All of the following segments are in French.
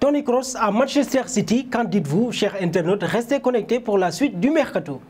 Toni Kroos à Manchester City, qu'en dites-vous, chers internautes? Restez connectés pour la suite du mercato.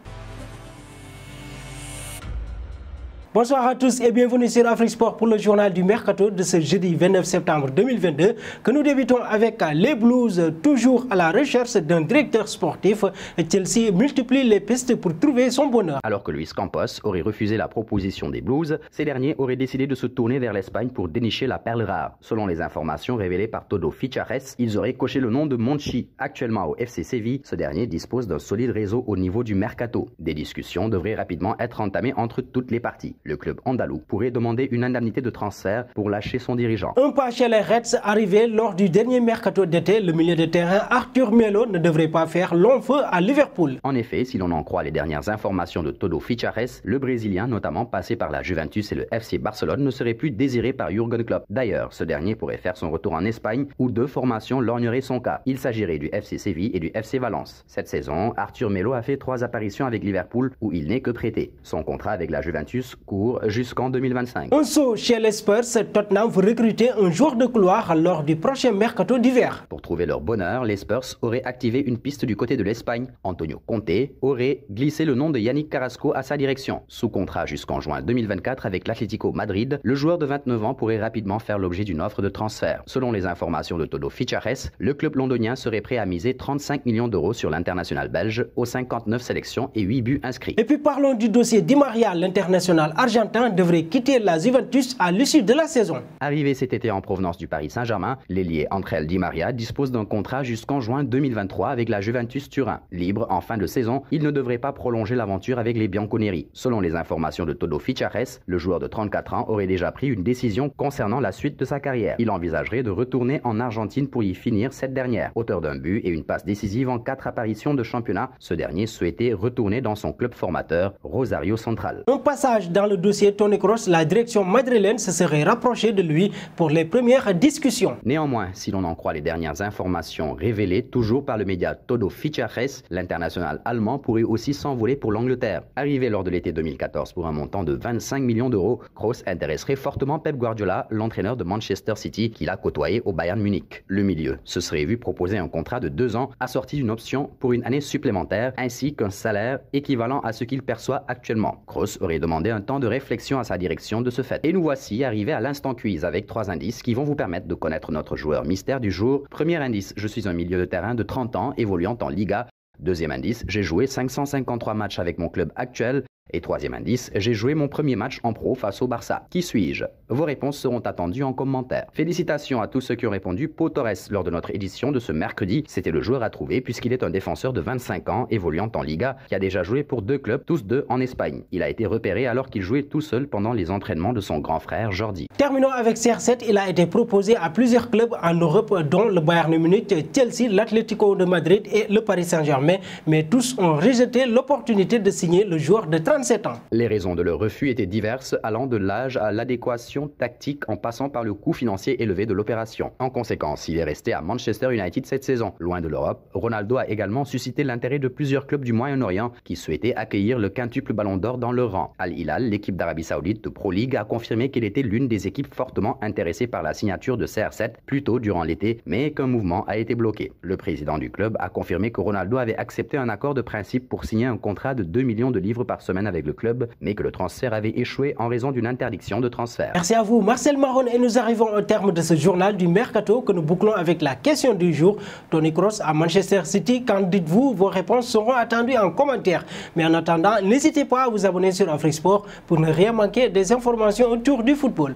Bonsoir à tous et bienvenue sur Afrique Sport pour le journal du mercato de ce jeudi 29 septembre 2022 que nous débutons avec les Blues, toujours à la recherche d'un directeur sportif. Chelsea multiplie les pistes pour trouver son bonheur. Alors que Luis Campos aurait refusé la proposition des Blues, ces derniers auraient décidé de se tourner vers l'Espagne pour dénicher la perle rare. Selon les informations révélées par Todo Fichares, ils auraient coché le nom de Monchi. Actuellement au FC Séville, ce dernier dispose d'un solide réseau au niveau du mercato. Des discussions devraient rapidement être entamées entre toutes les parties. Le club andalou pourrait demander une indemnité de transfert pour lâcher son dirigeant. Un pas chez les Reds arrivé lors du dernier mercato d'été, le milieu de terrain Arthur Melo ne devrait pas faire long feu à Liverpool. En effet, si l'on en croit les dernières informations de Todo Fichares, le Brésilien, notamment passé par la Juventus et le FC Barcelone, ne serait plus désiré par Jürgen Klopp. D'ailleurs, ce dernier pourrait faire son retour en Espagne où deux formations lorgneraient son cas. Il s'agirait du FC Séville et du FC Valence. Cette saison, Arthur Melo a fait 3 apparitions avec Liverpool où il n'est que prêté. Son contrat avec la Juventus court jusqu'en 2025. Un saut chez les Spurs, Tottenham veut recruter un joueur de couloir lors du prochain mercato d'hiver. Pour trouver leur bonheur, les Spurs auraient activé une piste du côté de l'Espagne. Antonio Conte aurait glissé le nom de Yannick Carrasco à sa direction. Sous contrat jusqu'en juin 2024 avec l'Atlético Madrid, le joueur de 29 ans pourrait rapidement faire l'objet d'une offre de transfert. Selon les informations de Todo Fichares, le club londonien serait prêt à miser 35 millions d'euros sur l'international belge aux 59 sélections et 8 buts inscrits. Et puis parlons du dossier Di Maria, l'international argentin devrait quitter la Juventus à l'issue de la saison. Arrivé cet été en provenance du Paris Saint-Germain, l'ailier Ángel Di Maria dispose d'un contrat jusqu'en juin 2023 avec la Juventus Turin. Libre en fin de saison, il ne devrait pas prolonger l'aventure avec les Bianconeri. Selon les informations de Todo Fichares, le joueur de 34 ans aurait déjà pris une décision concernant la suite de sa carrière. Il envisagerait de retourner en Argentine pour y finir cette dernière. Auteur d'un but et une passe décisive en 4 apparitions de championnat, ce dernier souhaitait retourner dans son club formateur, Rosario Central. Un passage dans le dossier Toni Kroos, la direction madrilène se serait rapprochée de lui pour les premières discussions. Néanmoins, si l'on en croit les dernières informations révélées toujours par le média Todo Fichares, l'international allemand pourrait aussi s'envoler pour l'Angleterre. Arrivé lors de l'été 2014 pour un montant de 25 millions d'euros, Kroos intéresserait fortement Pep Guardiola, l'entraîneur de Manchester City qu'il a côtoyé au Bayern Munich. Le milieu se serait vu proposer un contrat de 2 ans assorti d'une option pour une année supplémentaire ainsi qu'un salaire équivalent à ce qu'il perçoit actuellement. Kroos aurait demandé un temps de réflexion à sa direction de ce fait. Et nous voici arrivés à l'instant quiz avec 3 indices qui vont vous permettre de connaître notre joueur mystère du jour. Premier indice, je suis un milieu de terrain de 30 ans évoluant en Liga. Deuxième indice, j'ai joué 553 matchs avec mon club actuel. Et troisième indice, j'ai joué mon premier match en pro face au Barça. Qui suis-je? Vos réponses seront attendues en commentaire. Félicitations à tous ceux qui ont répondu Pau Torres lors de notre édition de ce mercredi. C'était le joueur à trouver puisqu'il est un défenseur de 25 ans évoluant en Liga qui a déjà joué pour 2 clubs, tous 2 en Espagne. Il a été repéré alors qu'il jouait tout seul pendant les entraînements de son grand frère Jordi. Terminons avec CR7. Il a été proposé à plusieurs clubs en Europe dont le Bayern Munich, Chelsea, l'Atlético de Madrid et le Paris Saint-Germain. Mais tous ont rejeté l'opportunité de signer le joueur de 37 ans. Les raisons de leur refus étaient diverses, allant de l'âge à l'adéquation tactique en passant par le coût financier élevé de l'opération. En conséquence, il est resté à Manchester United cette saison. Loin de l'Europe, Ronaldo a également suscité l'intérêt de plusieurs clubs du Moyen-Orient qui souhaitaient accueillir le quintuple ballon d'or dans leur rang. Al Hilal, l'équipe d'Arabie Saoudite de Pro League, a confirmé qu'elle était l'une des équipes fortement intéressées par la signature de CR7 plus tôt durant l'été, mais qu'un mouvement a été bloqué. Le président du club a confirmé que Ronaldo avait accepté un accord de principe pour signer un contrat de 2 millions de livres par semaine avec le club, mais que le transfert avait échoué en raison d'une interdiction de transfert. Merci à vous Marcel Maron et nous arrivons au terme de ce journal du mercato que nous bouclons avec la question du jour. Toni Kroos à Manchester City, qu'en dites-vous? Vos réponses seront attendues en commentaire. Mais en attendant, n'hésitez pas à vous abonner sur Afrique Sport pour ne rien manquer des informations autour du football.